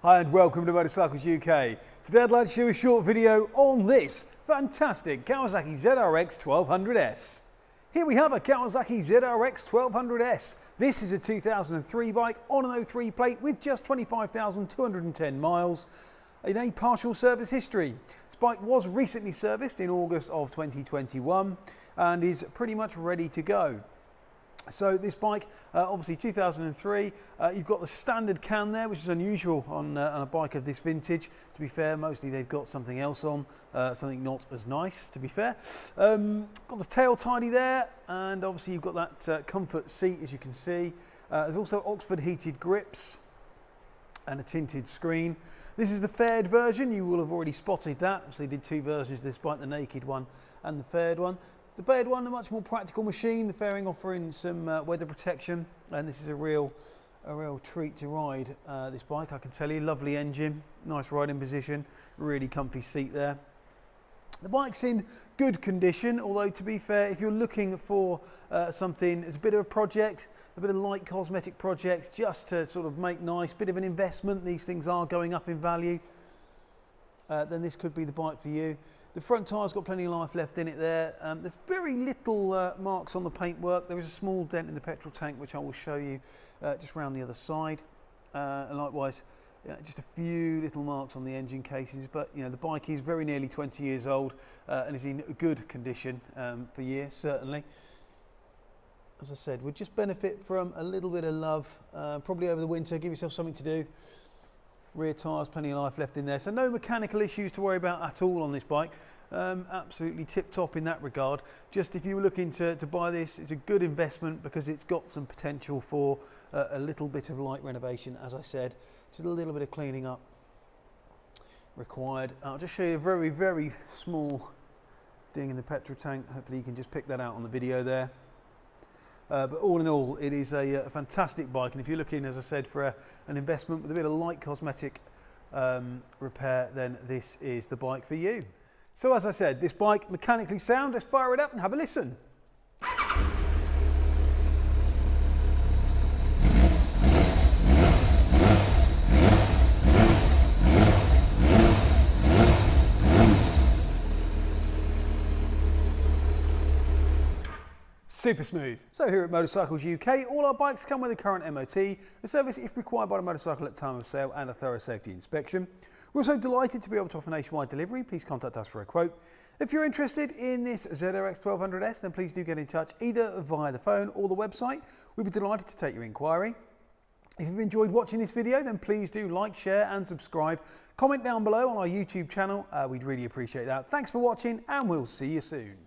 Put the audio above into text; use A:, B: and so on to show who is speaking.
A: Hi and welcome to Motorcycles UK. Today I'd like to show you a short video on this fantastic Kawasaki ZRX1200S. Here we have a Kawasaki ZRX1200S. This is a 2003 bike on an 03 plate with just 25,210 miles in a partial service history. This bike was recently serviced in August of 2021 and is pretty much ready to go. So this bike, obviously 2003, you've got the standard can there, which is unusual on a bike of this vintage. To be fair, mostly they've got something else on, something not as nice, to be fair. Got the tail tidy there, and obviously you've got that comfort seat, as you can see. There's also Oxford heated grips and a tinted screen. This is the faired version. You will have already spotted that. So they did two versions of this bike, the naked one and the faired one. The faired one, a much more practical machine, the fairing offering some weather protection, and this is a real treat to ride this bike, I can tell you. Lovely engine, nice riding position, really comfy seat there. The bike's in good condition, although to be fair, if you're looking for something as a bit of a project, a bit of a light cosmetic project, just to sort of make nice, bit of an investment, these things are going up in value, then this could be the bike for you. The front tyre's got plenty of life left in it there. There's very little marks on the paintwork. There is a small dent in the petrol tank, which I will show you just round the other side. And likewise, just a few little marks on the engine cases, but you know, the bike is very nearly 20 years old and is in good condition for years, certainly. As I said, would just benefit from a little bit of love, probably over the winter. Give yourself something to do. Rear tyres, plenty of life left in there, so no mechanical issues to worry about at all on this bike. Absolutely tip-top in that regard. Just if you were looking to buy this, it's a good investment because it's got some potential for a little bit of light renovation, as I said. Just a little bit of cleaning up required. I'll just show you a very, very small ding in the petrol tank. Hopefully you can just pick that out on the video there. But all in all, it is a fantastic bike, and if you're looking, as I said, for an investment with a bit of light cosmetic repair, then this is the bike for you. So as I said, this bike, mechanically sound. Let's fire it up and have a listen. Super smooth. So here at Motorcycles UK, all our bikes come with a current MOT, the service if required by the motorcycle at time of sale, and a thorough safety inspection. We're also delighted to be able to offer nationwide delivery. Please contact us for a quote. If you're interested in this ZRX1200S, then please do get in touch either via the phone or the website. We'd be delighted to take your inquiry. If you've enjoyed watching this video, then please do like, share and subscribe. Comment down below on our YouTube channel. We'd really appreciate that. Thanks for watching, and we'll see you soon.